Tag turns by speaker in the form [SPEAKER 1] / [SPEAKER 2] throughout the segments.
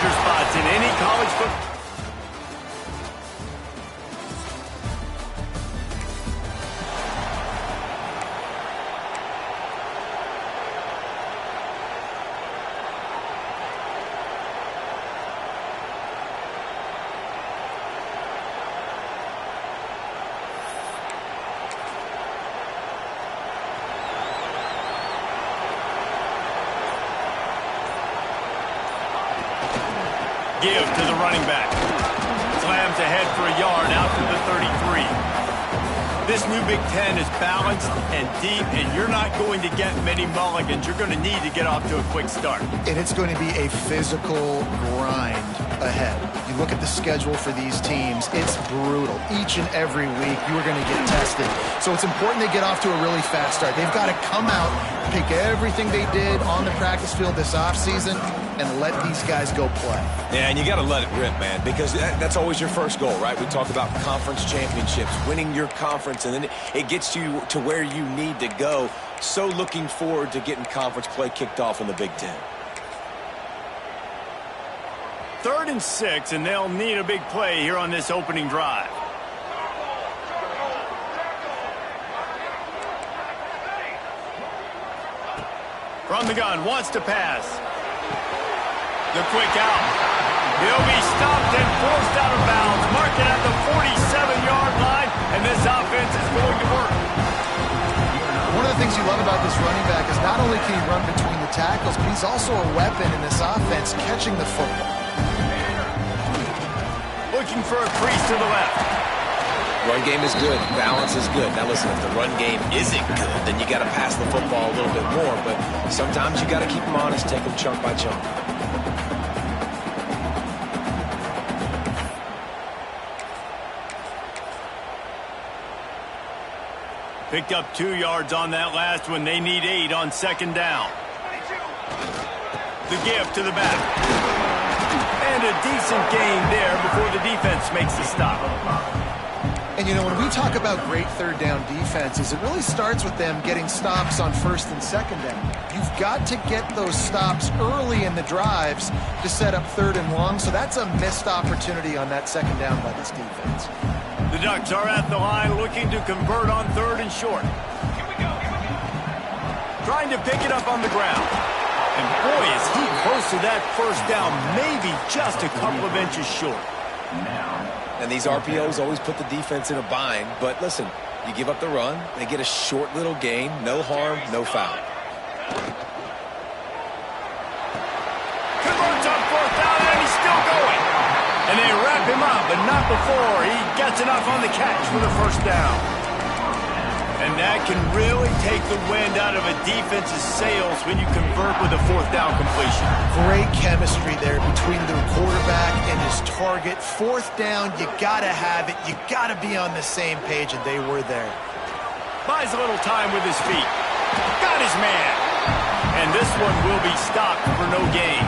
[SPEAKER 1] roster spots in any college football. Give to the running back. Slams ahead for a yard out to the 33. This new Big Ten is balanced and deep, and you're not going to get many mulligans. You're going to need to get off to a quick start.
[SPEAKER 2] And it's going to be a physical grind ahead. You look at the schedule for these teams, it's brutal. Each and every week, you are going to get tested. So it's important they get off to a really fast start. They've got to come out, pick everything they did on the practice field this offseason, and let these guys go play.
[SPEAKER 3] Yeah, and you got to let it rip, man, because that's always your first goal, right? We talk about conference championships, winning your conference, and then it gets you to where you need to go. So looking forward to getting conference play kicked off in the Big Ten.
[SPEAKER 1] 3rd and 6, and they'll need a big play here on this opening drive. From the gun, wants to pass. The quick out. He'll be stopped and forced out of bounds. Mark it at the 47-yard line, and this offense is going to work.
[SPEAKER 2] One of the things you love about this running back is not only can he run between the tackles, but he's also a weapon in this offense catching the football.
[SPEAKER 1] Looking for a crease to the left.
[SPEAKER 3] Run game is good. Balance is good. Now listen, if the run game isn't good, then you got to pass the football a little bit more. But sometimes you got to keep them honest, take them chunk by chunk.
[SPEAKER 1] Picked up 2 yards on that last one. They need 8 on 2nd down. The give to the back. And a decent gain there before the defense makes the stop.
[SPEAKER 2] And, you know, when we talk about great 3rd down defenses, it really starts with them getting stops on 1st and 2nd down. You've got to get those stops early in the drives to set up 3rd and long, so that's a missed opportunity on that 2nd down by this defense.
[SPEAKER 1] The Ducks are at the line looking to convert on 3rd and short. Trying to pick it up on the ground. And boy, is he close to that 1st down, maybe just a couple of inches short.
[SPEAKER 3] And these RPOs always put the defense in a bind. But listen, you give up the run, they get a short little gain, no harm, no foul.
[SPEAKER 1] Converts on 4th down, and he's still going. And they wrap him up, but not before he gets enough on the catch for the 1st down. And that can really take the wind out of a defense's sails when you convert with a 4th down completion.
[SPEAKER 2] Great chemistry there between the quarterback and his target. 4th down, you got to have it. You got to be on the same page, and they were there.
[SPEAKER 1] Buys a little time with his feet. Got his man. And this one will be stopped for no gain.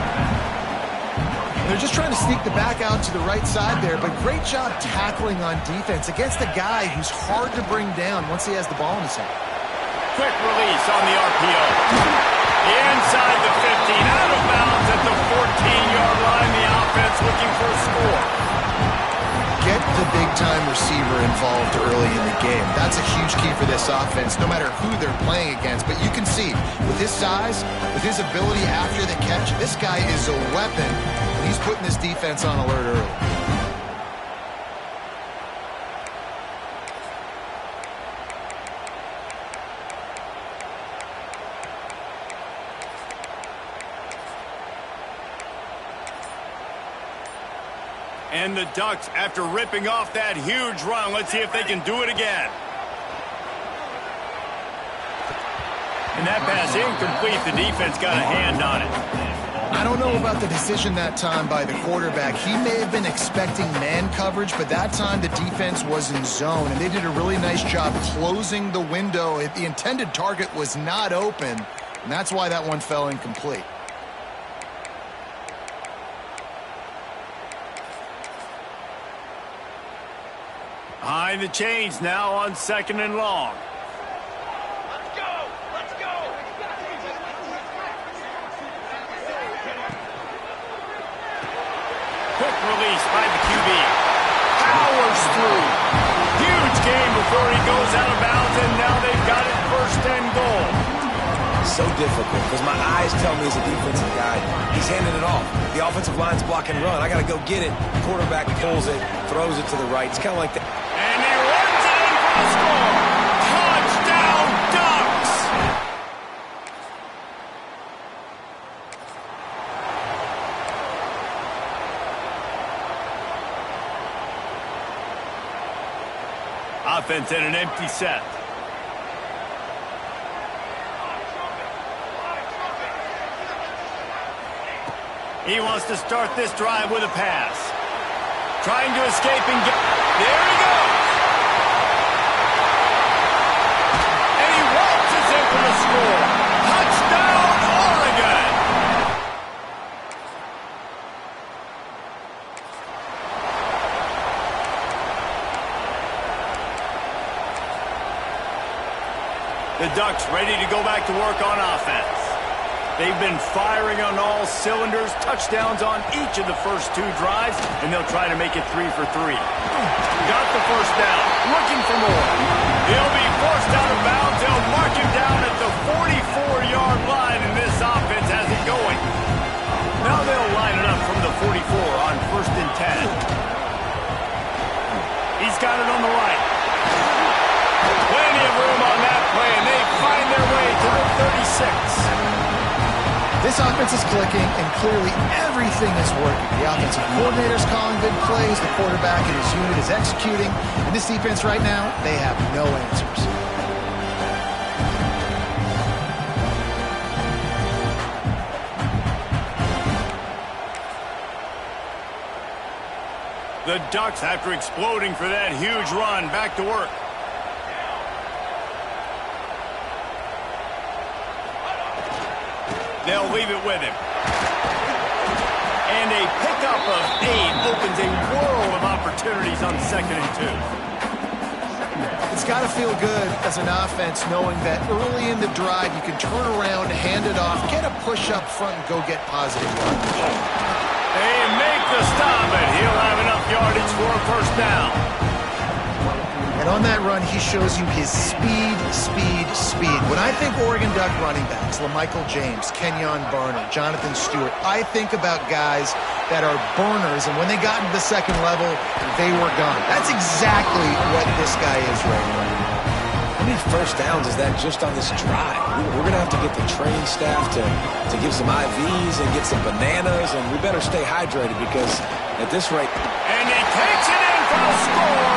[SPEAKER 2] They're just trying to sneak the back out to the right side there, but great job tackling on defense against a guy who's hard to bring down once he has the ball in his hand.
[SPEAKER 1] Quick release on the RPO. Inside the 15, out of bounds at the 14-yard line. The offense looking for a score.
[SPEAKER 2] Get the big-time receiver involved early in the game. That's a huge key for this offense, no matter who they're playing against. But you can see, with his size, with his ability after the catch, this guy is a weapon. He's putting this defense on alert early.
[SPEAKER 1] And the Ducks, after ripping off that huge run, let's see if they can do it again. And that pass incomplete. The defense got a hand on it.
[SPEAKER 2] I don't know about the decision that time by the quarterback. He may have been expecting man coverage, but that time the defense was in zone, and they did a really nice job closing the window. The intended target was not open, and that's why that one fell incomplete.
[SPEAKER 1] Behind the chains now on 2nd and long. release by the QB. Powers through. Huge game before he goes out of bounds, and now they've got it 1st and goal.
[SPEAKER 3] So difficult because my eyes tell me as a defensive guy, he's handing it off. The offensive line's block and run. I got to go get it. Quarterback pulls it, throws it to the right. It's kind of like that.
[SPEAKER 1] And he runs it in for the score. Touchdown, Ducks! Offense in an empty set. He wants to start this drive with a pass. Trying to escape and get... There he goes! And he waltzes in for the score. Touchdown, Oregon! The Ducks ready to go back to work on offense. They've been firing on all cylinders, touchdowns on each of the first 2 drives, and they'll try to make it 3 for 3. Got the first down, looking for more. He'll be forced out of bounds. They'll mark him down at the 44-yard line, and this offense has it going. Now they'll line it up from the 44 on 1st and 10. He's got it on the right. Plenty of room on that play, and they find their way to the 36.
[SPEAKER 2] This offense is clicking, and clearly everything is working. The offensive coordinator's calling good plays, the quarterback and his unit is executing, and this defense right now, they have no answers.
[SPEAKER 1] The Ducks, after exploding for that huge run, back to work. They'll leave it with him. And a pickup of 8 opens a world of opportunities on 2nd and 2.
[SPEAKER 2] It's got to feel good as an offense knowing that early in the drive you can turn around, hand it off, get a push up front, and go get positive yardage.
[SPEAKER 1] They make the stop, and he'll have enough yardage for a 1st down.
[SPEAKER 2] And on that run, he shows you his speed. When I think Oregon Duck running backs, LaMichael James, Kenyon Barner, Jonathan Stewart, I think about guys that are burners, and when they got into the 2nd level, they were gone. That's exactly what this guy is right now.
[SPEAKER 3] How many 1st downs is that just on this drive? We're going to have to get the training staff to give some IVs and get some bananas, and we better stay hydrated because at this rate...
[SPEAKER 1] And he takes it in for the score.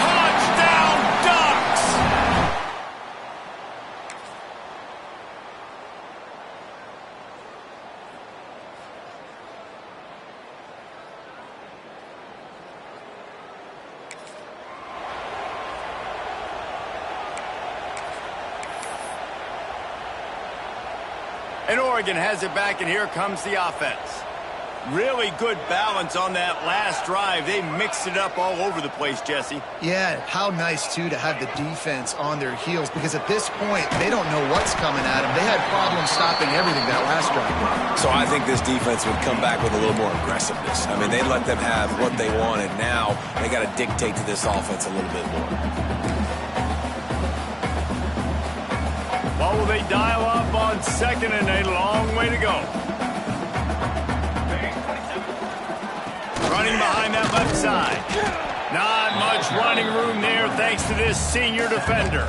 [SPEAKER 1] Touchdown, Ducks! And Oregon has it back, and here comes the offense. Really good balance on that last drive. They mixed it up all over the place, Jesse.
[SPEAKER 2] Yeah, how nice, too, to have the defense on their heels, because at this point, they don't know what's coming at them. They had problems stopping everything that last drive.
[SPEAKER 3] So I think this defense would come back with a little more aggressiveness. I mean, they let them have what they wanted. Now they got to dictate to this offense a little bit more.
[SPEAKER 1] Well, will they dial up on 2nd and a long way to go? Running behind that left side. Not much running room there thanks to this senior defender.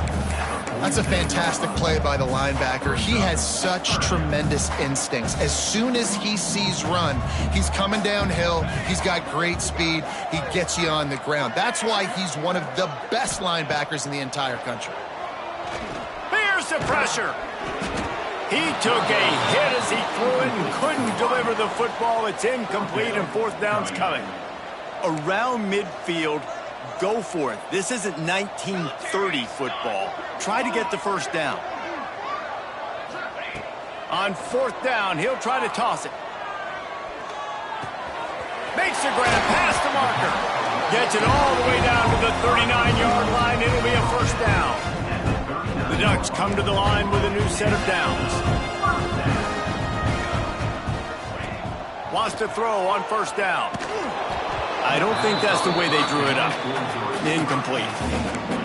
[SPEAKER 2] That's a fantastic play by the linebacker. He has such tremendous instincts. As soon as he sees run, he's coming downhill. He's got great speed. He gets you on the ground. That's why he's one of the best linebackers in the entire country.
[SPEAKER 1] Here's the pressure. He took a hit as he threw it and couldn't deliver the football. It's incomplete, and 4th down's coming. Around midfield, go for it. This isn't 1930 football. Try to get the 1st down. On 4th down, he'll try to toss it. Makes the grab past the marker. Gets it all the way down to the 39-yard line. It'll be a 1st down. The Ducks come to the line with a new set of downs. Wants to throw on 1st down. I don't think that's the way they drew it up. Incomplete.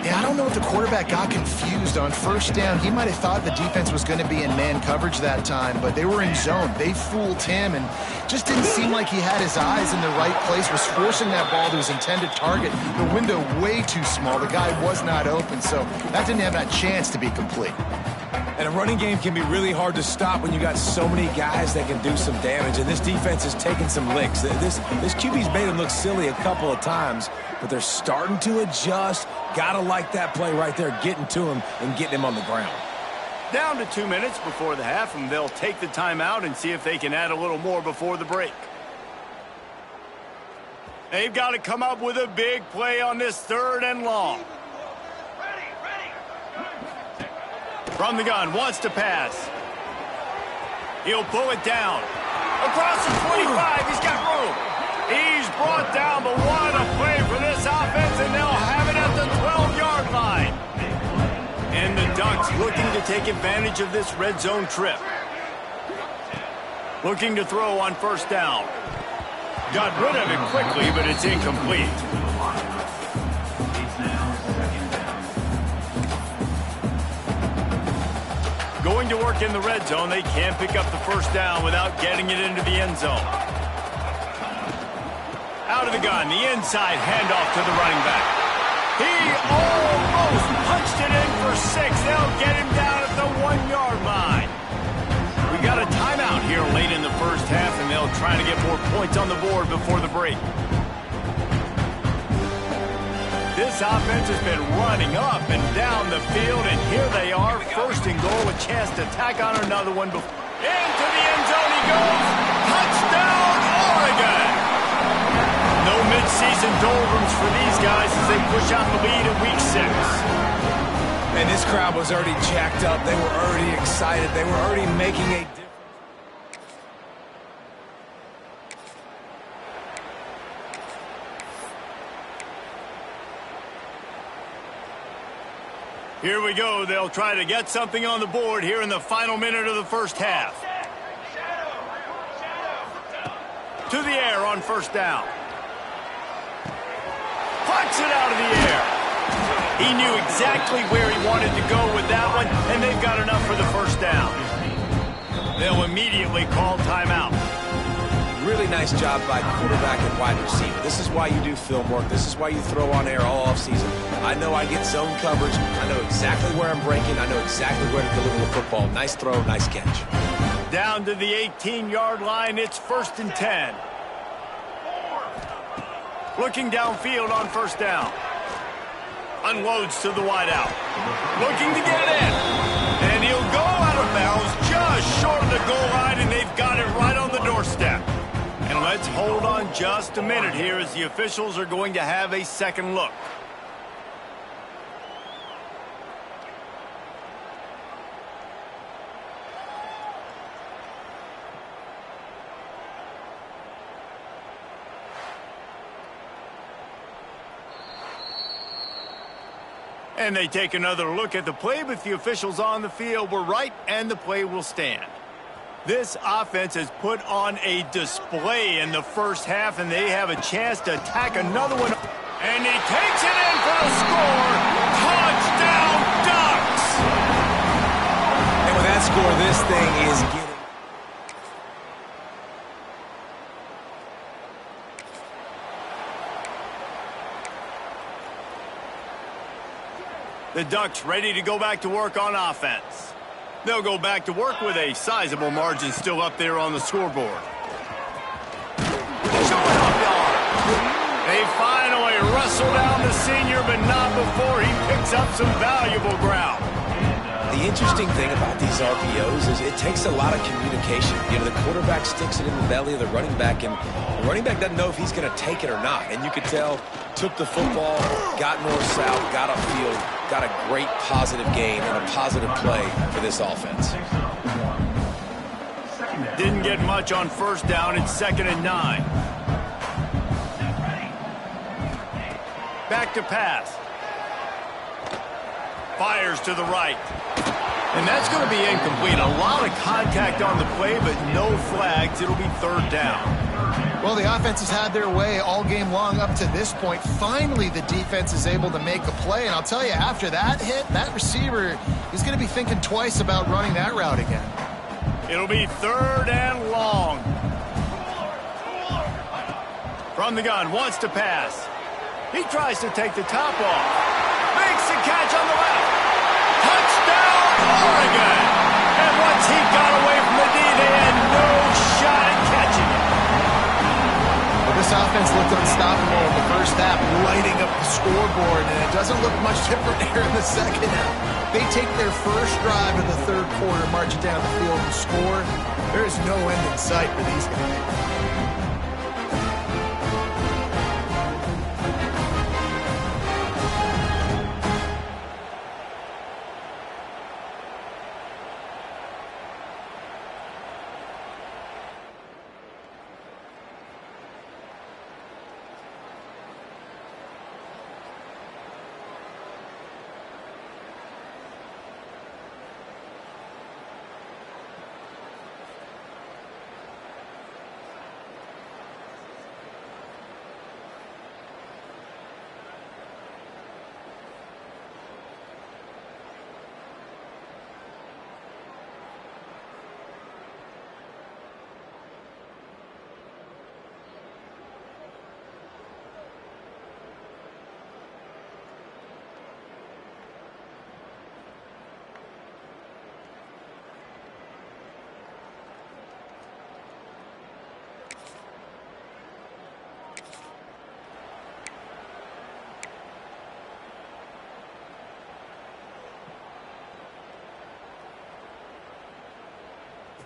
[SPEAKER 2] Yeah, I don't know if the quarterback got confused on first down. He might have thought the defense was going to be in man coverage that time, but they were in zone. They fooled him and just didn't seem like he had his eyes in the right place, was forcing that ball to his intended target. The window way too small. The guy was not open, so that didn't have that chance to be complete.
[SPEAKER 3] And a running game can be really hard to stop when you got so many guys that can do some damage, and this defense is taking some licks. This QB's made them look silly a couple of times, but they're starting to adjust. Gotta like that play right there, getting to him and getting him on the ground.
[SPEAKER 1] Down to 2 minutes before the half, and they'll take the timeout and see if they can add a little more before the break. They've got to come up with a big play on this 3rd and long. From the gun, wants to pass. He'll pull it down. Across the 25, he's got room. He's brought down, but what a play for this offense, and they'll have it at the 12-yard line. And the Ducks looking to take advantage of this red zone trip. Looking to throw on first down. Got rid of it quickly, but it's incomplete. Going to work in the red zone, they can't pick up the first down without getting it into the end zone. Out of the gun, the inside handoff to the running back. He almost punched it in for 6. They'll get him down at the 1-yard line. We got a timeout here late in the first half, and they'll try to get more points on the board before the break. This offense has been running up and down the field, and here they are, 1st and goal, a chance to tack on another one. Into the end zone he goes. Touchdown, Oregon! No midseason doldrums for these guys as they push out the lead in week 6.
[SPEAKER 3] And this crowd was already jacked up. They were already excited. They were already making a difference.
[SPEAKER 1] Here we go. They'll try to get something on the board here in the final minute of the first half. To the air on first down. Plucks it out of the air. He knew exactly where he wanted to go with that one, and they've got enough for the first down. They'll immediately call timeout.
[SPEAKER 3] Really nice job by the quarterback and wide receiver. This is why you do film work. This is why you throw on air all offseason. I know I get zone coverage. I know exactly where I'm breaking. I know exactly where to deliver the football. Nice throw, nice catch.
[SPEAKER 1] Down to the 18-yard line, it's 1st and 10. Looking downfield on first down. Unloads to the wideout. Looking to get it in. And he'll go out of bounds just short of the goal line, and they've got it right on the doorstep. And let's hold on just a minute here as the officials are going to have a second look. And they take another look at the play, but the officials on the field were right, and the play will stand. This offense has put on a display in the first half, and they have a chance to attack another one. And he takes it in for the score. Touchdown, Ducks!
[SPEAKER 3] And with that score, this thing is getting...
[SPEAKER 1] The Ducks ready to go back to work on offense. They'll go back to work with a sizable margin still up there on the scoreboard. Showing off yard. They finally wrestle down the senior, but not before he picks up some valuable ground.
[SPEAKER 3] The interesting thing about these RPOs is it takes a lot of communication. You know, the quarterback sticks it in the belly of the running back, and the running back doesn't know if he's going to take it or not. And you could tell, took the football, got north-south, got upfield, got a great positive gain and a positive play for this offense.
[SPEAKER 1] Didn't get much on first down. It's 2nd and 9. Back to pass. Fires to the right. And that's going to be incomplete. A lot of contact on the play, but no flags. It'll be 3rd down.
[SPEAKER 2] Well, the offense has had their way all game long up to this point. Finally, the defense is able to make a play. And I'll tell you, after that hit, that receiver is going to be thinking twice about running that route again.
[SPEAKER 1] It'll be 3rd and long. From the gun, wants to pass. He tries to take the top off. Makes the catch on the left. Touchdown, Oregon! And once he got away from the D, they had no shot at catching it.
[SPEAKER 2] Well, this offense looked unstoppable in the first half, lighting up the scoreboard, and it doesn't look much different here in the second half. They take their first drive in the third quarter, march it down the field and score. There is no end in sight for these guys.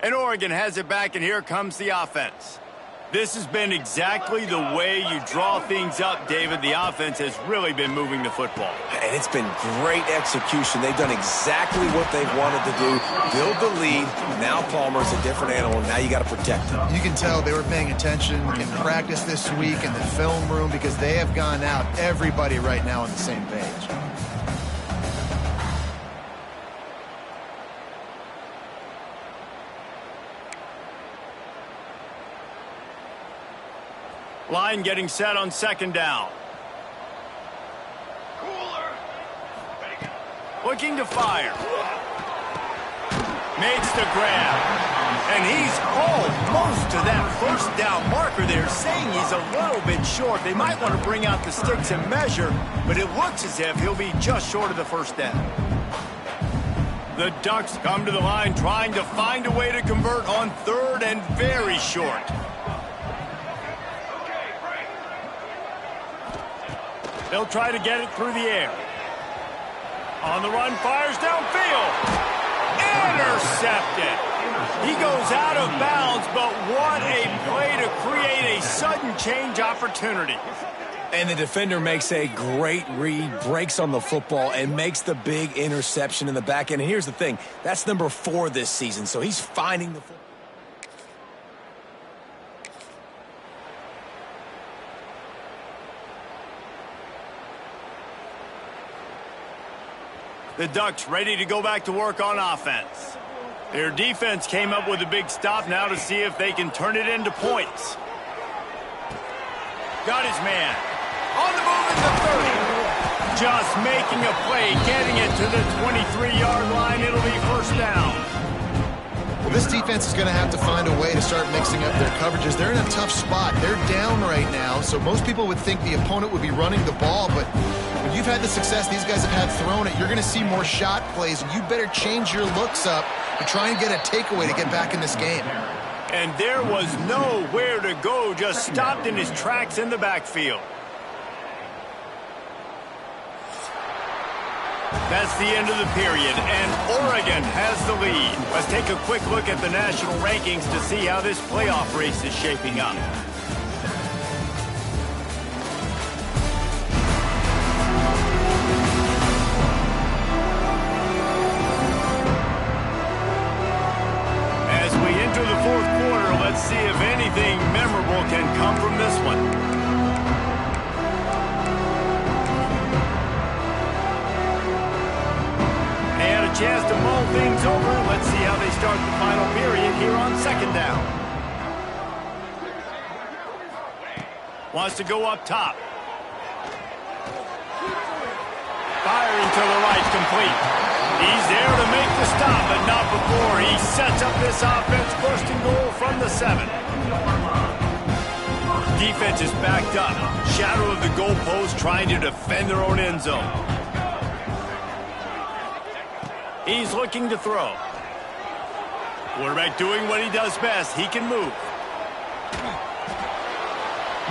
[SPEAKER 1] And Oregon has it back, and here comes the offense. This has been exactly the way you draw things up, David. The offense has really been moving the football.
[SPEAKER 3] And it's been great execution. They've done exactly what they've wanted to do. Build the lead. Now Palmer's a different animal. Now you got to protect him.
[SPEAKER 2] You can tell they were paying attention in practice this week in the film room because they have gone out, everybody right now on the same page.
[SPEAKER 1] Line getting set on 2nd down. Looking to fire. Makes the grab. And he's almost to that 1st down marker there, saying he's a little bit short. They might want to bring out the sticks and measure, but it looks as if he'll be just short of the 1st down. The Ducks come to the line trying to find a way to convert on 3rd and very short. They'll try to get it through the air. On the run, fires downfield. Intercepted. He goes out of bounds, but what a play to create a sudden change opportunity.
[SPEAKER 3] And the defender makes a great read, breaks on the football, and makes the big interception in the back end. And here's the thing, that's number 4 this season, so he's finding the football.
[SPEAKER 1] The Ducks ready to go back to work on offense. Their defense came up with a big stop now to see if they can turn it into points. Got his man. On the move at the 30. Just making a play, getting it to the 23-yard line. It'll be 1st down.
[SPEAKER 2] Well, this defense is going to have to find a way to start mixing up their coverages. They're in a tough spot. They're down right now, so most people would think the opponent would be running the ball, but when you've had the success these guys have had throwing it, you're going to see more shot plays, and you better change your looks up to try and get a takeaway to get back in this game.
[SPEAKER 1] And there was nowhere to go, just stopped in his tracks in the backfield. That's the end of the period, and Oregon has the lead. Let's take a quick look at the national rankings to see how this playoff race is shaping up. As we enter the 4th quarter, let's see if anything memorable can come from this one. Chance to mull things over. Let's see how they start the final period here on 2nd down. Wants to go up top. Firing to the right, complete. He's there to make the stop, but not before. He sets up this offense, first and goal from the 7. Defense is backed up. Shadow of the goalpost, trying to defend their own end zone. He's looking to throw. Quarterback doing what he does best. He can move.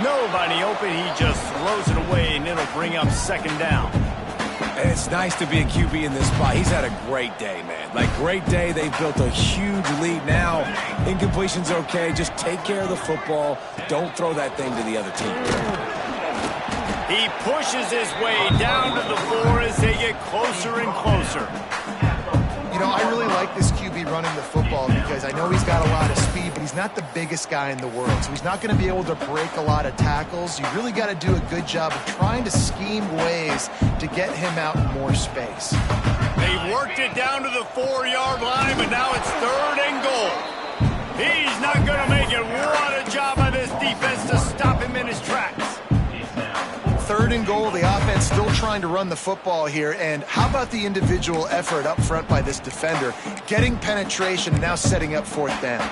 [SPEAKER 1] Nobody open. He just throws it away, and it'll bring up second down.
[SPEAKER 3] It's nice to be a QB in this spot. He's had a great day, man. Like, great day. They've built a huge lead now. Incompletion's okay. Just take care of the football. Don't throw that thing to the other team.
[SPEAKER 1] He pushes his way down to the 4 as they get closer and closer.
[SPEAKER 2] You know, I really like this QB running the football because I know he's got a lot of speed, but he's not the biggest guy in the world. So he's not going to be able to break a lot of tackles. You really got to do a good job of trying to scheme ways to get him out in more space.
[SPEAKER 1] They worked it down to the 4-yard line, but now it's 3rd and goal. He's not going to make it. What a job by this defense to stop him in his tracks.
[SPEAKER 2] 3rd and goal, the offense still trying to run the football here, and how about the individual effort up front by this defender, getting penetration and now setting up 4th down.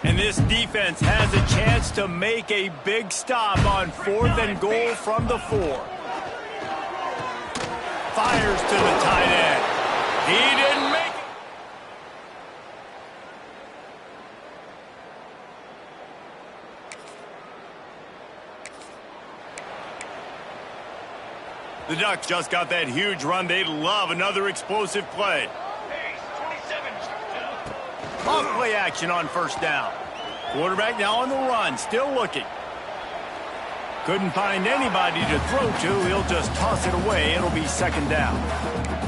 [SPEAKER 1] And this defense has a chance to make a big stop on 4th and goal from the 4. Fires to the tight end. He didn't make it. The Ducks just got that huge run. They'd love another explosive play. Off play action on 1st down. Quarterback now on the run, still looking. Couldn't find anybody to throw to. He'll just toss it away. It'll be 2nd down.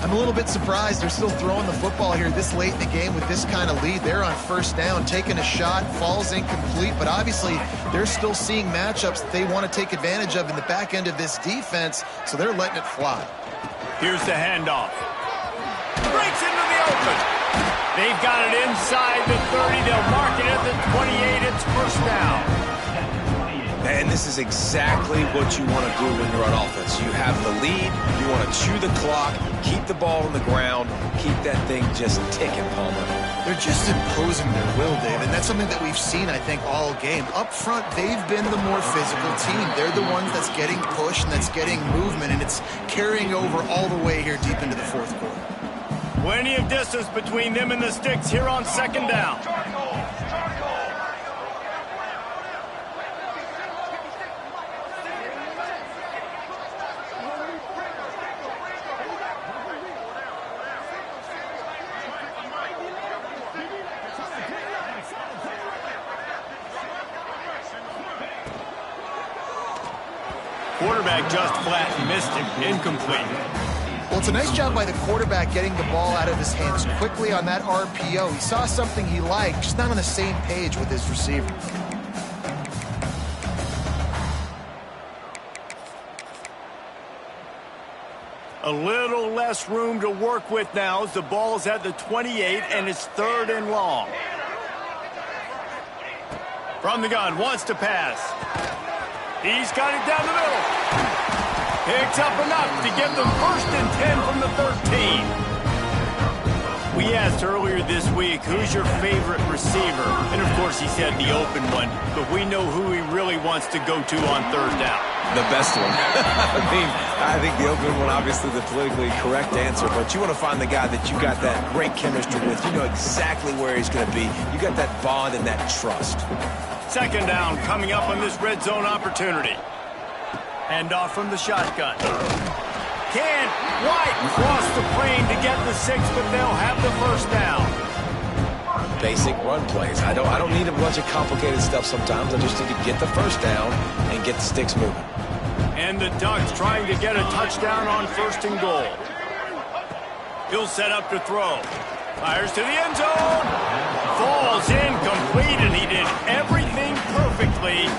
[SPEAKER 2] I'm a little bit surprised they're still throwing the football here this late in the game with this kind of lead. They're on 1st down, taking a shot, falls incomplete, but obviously they're still seeing matchups that they want to take advantage of in the back end of this defense, so they're letting it fly.
[SPEAKER 1] Here's the handoff. Breaks into the open. They've got it inside the 30. They'll mark it at the 28. It's 1st down.
[SPEAKER 3] And this is exactly what you want to do when you're on offense. You have the lead. You want to chew the clock, keep the ball on the ground, keep that thing just ticking, Palmer.
[SPEAKER 2] They're just imposing their will, Dave, and that's something that we've seen, I think, all game. Up front, they've been the more physical team. They're the ones that's getting pushed and that's getting movement, and it's carrying over all the way here deep into the 4th quarter.
[SPEAKER 1] Plenty of distance between them and the sticks here on 2nd down. Quarterback just flat missed him. Incomplete.
[SPEAKER 2] Well, it's a nice job by the quarterback getting the ball out of his hands quickly on that RPO. He saw something he liked, just not on the same page with his receiver.
[SPEAKER 1] A little less room to work with now as the ball's at the 28 and it's 3rd and long. From the gun, wants to pass. He's got it down the middle. Picks up enough to get them 1st and 10 from the 13. We asked earlier this week, who's your favorite receiver? And of course he said the open one, but we know who he really wants to go to on 3rd down.
[SPEAKER 3] The best one. I think the open one, obviously the politically correct answer, but you want to find the guy that you got that great chemistry with. You know exactly where he's going to be. You got that bond and that trust.
[SPEAKER 1] 2nd down coming up on this red zone opportunity. Handoff from the shotgun. Can White cross the plane to get the 6, but they'll have the 1st down.
[SPEAKER 3] Basic run plays. I don't need a bunch of complicated stuff sometimes. I just need to get the 1st down and get the sticks moving.
[SPEAKER 1] And the Ducks trying to get a touchdown on 1st and goal. He'll set up to throw. Fires to the end zone. Falls incomplete, and he did everything perfectly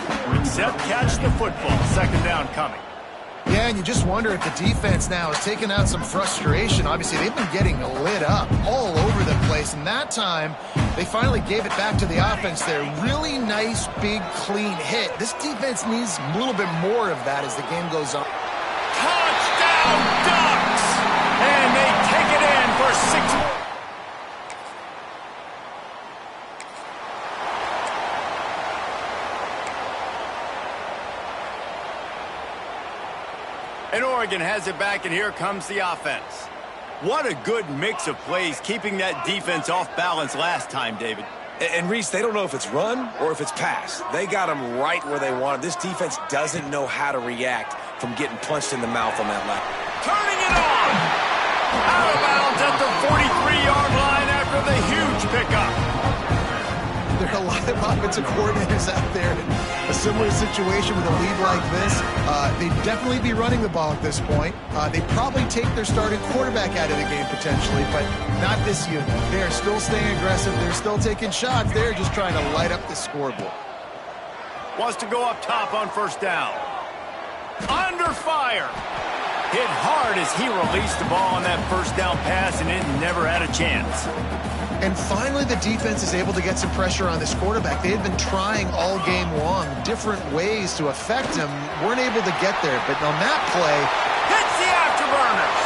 [SPEAKER 1] except catch the football. 2nd down coming.
[SPEAKER 2] Yeah, and you just wonder if the defense now is taking out some frustration. Obviously, they've been getting lit up all over the place, and that time They finally gave it back to the offense there. Really nice, big, clean hit. This defense needs a little bit more of that as the game goes on.
[SPEAKER 1] Touchdown, Ducks! And they take it in for 6 more. And Oregon has it back, and here comes the offense. What a good mix of plays, keeping that defense off balance last time, David.
[SPEAKER 3] And Reese, they don't know if it's run or if it's pass. They got them right where they want them. This defense doesn't know how to react from getting punched in the mouth on that line.
[SPEAKER 1] Turning it on! Out of bounds at the 43-yard line after the huge pickup.
[SPEAKER 2] There are a lot of offensive coordinators out there in a similar situation with a lead like this. They'd definitely be running the ball at this point. They'd probably take their starting quarterback out of the game potentially, but not this unit. They're still staying aggressive. They're still taking shots. They're just trying to light up the scoreboard.
[SPEAKER 1] Wants to go up top on first down. Under fire. Hit hard as he released the ball on that first down pass, and it never had a chance.
[SPEAKER 2] And finally, the defense is able to get some pressure on this quarterback. They had been trying all game long different ways to affect him. Weren't able to get there, but on that play...
[SPEAKER 1] Hits the afterburners!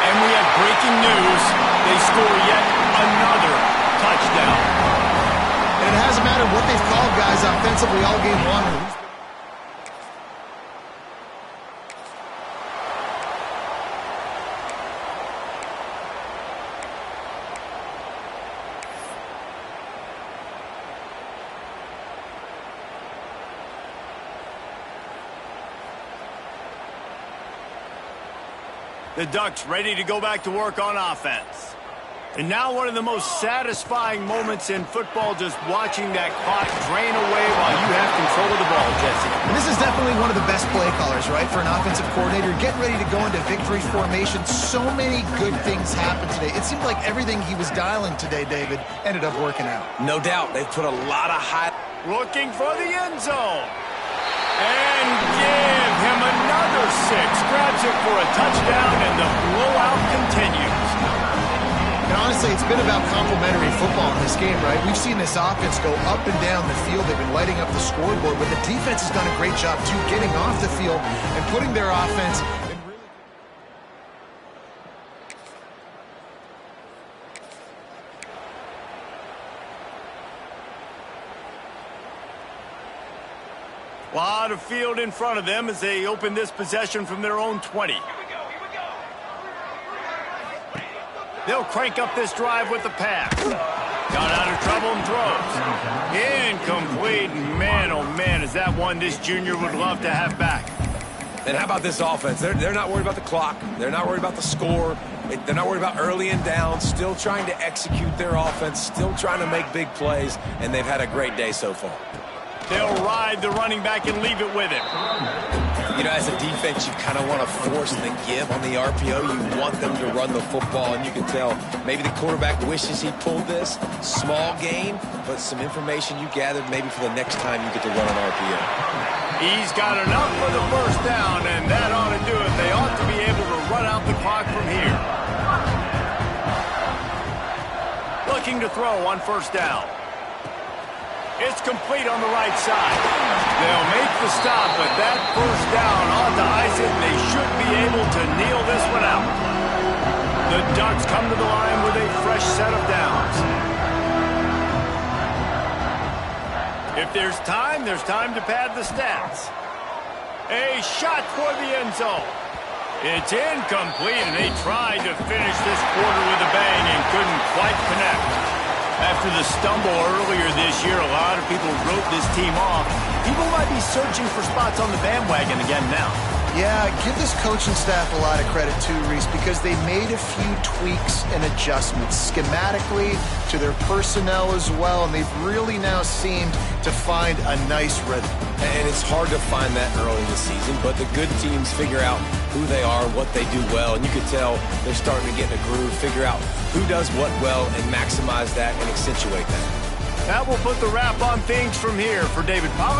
[SPEAKER 1] And we have breaking news. They score yet another touchdown.
[SPEAKER 2] And it hasn't mattered what they've called guys offensively all game long.
[SPEAKER 1] The Ducks ready to go back to work on offense. And now one of the most satisfying moments in football, just watching that clock drain away while you have control of the ball, Jesse.
[SPEAKER 2] And this is definitely one of the best play callers, right, for an offensive coordinator. Getting ready to go into victory formation. So many good things happened today. It seemed like everything he was dialing today, David, ended up working out.
[SPEAKER 3] No doubt. They've put a lot of high...
[SPEAKER 1] Looking for the end zone. And give him another 6. Grabs it for a touchdown, and the blowout continues.
[SPEAKER 2] And honestly, it's been about complementary football in this game, right? We've seen this offense go up and down the field. They've been lighting up the scoreboard, but the defense has done a great job, too, getting off the field and putting their offense in really...
[SPEAKER 1] Lot of field in front of them as they open this possession from their own 20. They'll crank up this drive with the pass. Got out of trouble and throws. Incomplete. Man, oh man, is that one this junior would love to have back.
[SPEAKER 3] And how about this offense? They're not worried about the clock. They're not worried about the score. They're not worried about early and down. Still trying to execute their offense. Still trying to make big plays. And they've had a great day so far.
[SPEAKER 1] They'll ride the running back and leave it with him.
[SPEAKER 3] You know, as a defense, you kind of want to force the give on the RPO. You want them to run the football, and you can tell maybe the quarterback wishes he pulled this. Small gain, but some information you gathered maybe for the next time you get to run an RPO.
[SPEAKER 1] He's got enough for the first down, and that ought to do it. They ought to be able to run out the clock from here. Looking to throw on first down. It's complete on the right side. They'll make the stop, but that first down ought to ice it, and they should be able to kneel this one out. The Ducks come to the line with a fresh set of downs. If there's time to pad the stats. A shot for the end zone. It's incomplete, and they tried to finish this quarter with a bang and couldn't quite connect. After the stumble earlier this year, a lot of people wrote this team off. People might be searching for spots on the bandwagon again now.
[SPEAKER 2] Yeah, give this coaching staff a lot of credit too, Reese, because they made a few tweaks and adjustments schematically to their personnel as well, and they've really now seemed to find a nice rhythm.
[SPEAKER 3] And it's hard to find that early in the season, but the good teams figure out who they are, what they do well, and you can tell they're starting to get in a groove, figure out who does what well, and maximize that and accentuate that.
[SPEAKER 1] That will put the wrap on things from here for David Pollack.